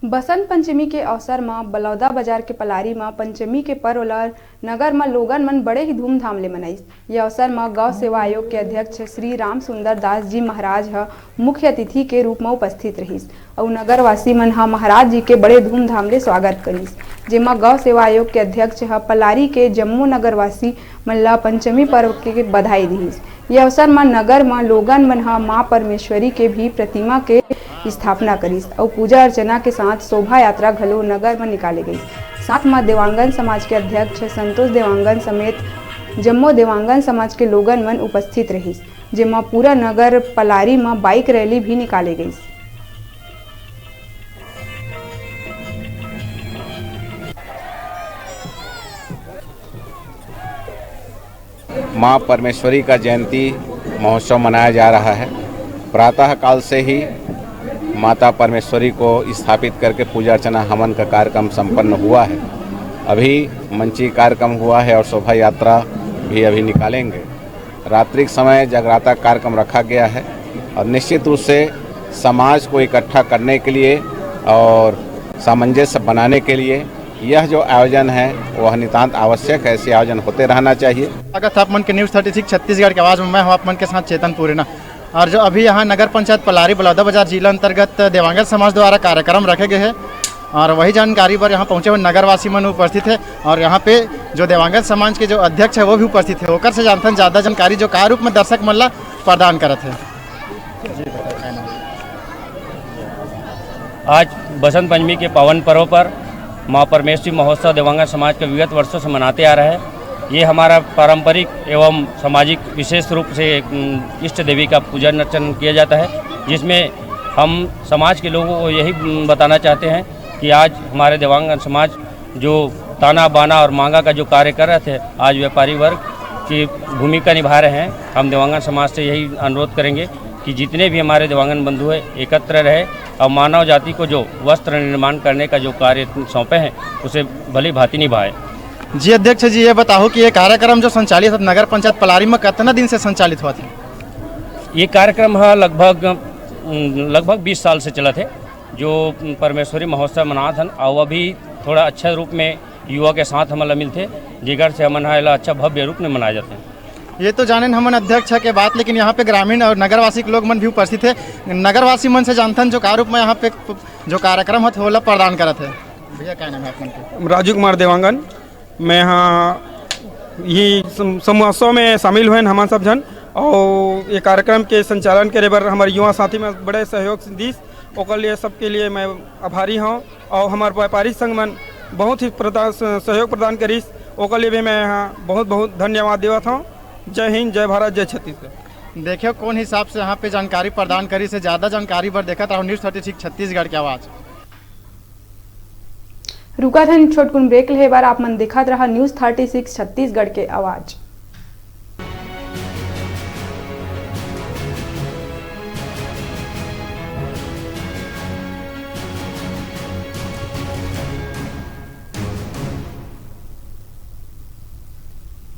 बसंत पंचमी के अवसर में बलौदा बाजार के पलारी में पंचमी के पर्व ल नगर में लोगन मन बड़े ही धूमधाम ले मनाइस। ये अवसर में गौ सेवा आयोग के अध्यक्ष श्री राम सुंदर दास जी महाराज मुख्य अतिथि के रूप में उपस्थित रहिस और नगरवासी मन महाराज जी के बड़े धूमधाम ले स्वागत करिस। जेमा गौ सेवा आयोग के अध्यक्ष पलारी के जम्मू नगरवासी मन ल पंचमी पर्व के बधाई दिहिस। ये अवसर में नगर में लोगन मन मां परमेश्वरी के भी प्रतिमा के स्थापना करिस और पूजा अर्चना के साथ शोभा यात्रा घलो नगर में निकाले गई। साथ में देवांगन समाज के अध्यक्ष संतोष देवांगन समेत जम्मू देवांगन समाज के लोगन मन उपस्थित रहिस, जेमा पूरा नगर पलारी में बाइक रैली भी निकाले गई। माँ परमेश्वरी का जयंती महोत्सव मनाया जा रहा है। प्रातः काल से ही माता परमेश्वरी को स्थापित करके पूजा अर्चना हवन का कार्यक्रम संपन्न हुआ है। अभी मंची कार्यक्रम हुआ है और शोभा यात्रा भी अभी निकालेंगे। रात्रि के समय जगराता कार्यक्रम रखा गया है और निश्चित रूप से समाज को इकट्ठा करने के लिए और सामंजस्य बनाने के लिए यह जो आयोजन है वह नितांत आवश्यक है। ऐसे आयोजन होते रहना चाहिए। स्वागत है आप मन के न्यूज़ 36 छत्तीसगढ़ के आवाज़ में। मैं हूँ आप मन के साथ चेतन पूरेना। और जो अभी यहाँ नगर पंचायत पलारी बलौदा बाजार जिला अंतर्गत देवांगन समाज द्वारा कार्यक्रम रखे गए हैं और वही जानकारी पर यहाँ पहुँचे हुए नगरवासी मन उपस्थित है और यहाँ पे जो देवांगन समाज के जो अध्यक्ष है वो भी उपस्थित है। होकर से जानते हैं ज़्यादा जानकारी जो कार्य रूप में दर्शक मन ला प्रदान करते हैं। आज बसंत पंचमी के पावन पर्व पर माँ परमेश्वरी महोत्सव देवांगन समाज के विगत वर्षों से मनाते आ रहे हैं। ये हमारा पारंपरिक एवं सामाजिक विशेष रूप से इष्ट देवी का पूजन अर्चन किया जाता है, जिसमें हम समाज के लोगों को यही बताना चाहते हैं कि आज हमारे देवांगन समाज जो ताना बाना और मांगा का जो कार्य कर रहे थे, आज व्यापारी वर्ग की भूमिका निभा रहे हैं। हम देवांगन समाज से यही अनुरोध करेंगे कि जितने भी हमारे देवांगन बंधु हैं एकत्र रहे और मानव जाति को जो वस्त्र निर्माण करने का जो कार्य सौंपे हैं उसे भली भांति निभाए। जी अध्यक्ष जी, ये बताओ कि ये कार्यक्रम जो संचालित है नगर पंचायत पलारी में कितना दिन से संचालित हुआ था? ये कार्यक्रम है लगभग 20 साल से चला थे जो परमेश्वरी महोत्सव मना था और अभी थोड़ा अच्छा रूप में युवा के साथ हमारा मिलते जिगर से हमन अच्छा भव्य रूप में मनाए जाते हैं। ये तो जाने हमन अध्यक्ष के बात, लेकिन यहाँ पे ग्रामीण और नगरवासी के लोग मन भी उपस्थित है। नगरवासी मन से जानते हैं जो कार्य रूप में यहाँ पे जो कार्यक्रम है वो प्रदान करते हैं। भैया क्या नाम है आपका? राजू कुमार देवांगन। मैं यहाँ ये महोत्सव में शामिल हुए हम सब जन और ये कार्यक्रम के संचालन करे बर हमारे युवा साथी में बड़े सहयोग दीस ओकर लिए सबके लिए मैं आभारी हूँ और हमारे व्यापारी संघ मन बहुत ही सहयोग प्रदान करीस ओकर लिए भी मैं यहाँ बहुत बहुत धन्यवाद देवत हूँ। जय हिंद, जय भारत, जय छत्तीसगढ़। देखियो कौन हिसाब से यहाँ पे जानकारी प्रदान करी से ज़्यादा जानकारी पर देखा था न्यूज़ 36 छत्तीसगढ़ की आवाज़। रुका था छोटकुन ब्रेक ले बार आप मन दिखात रहा न्यूज़ 36 छत्तीसगढ़ के आवाज़।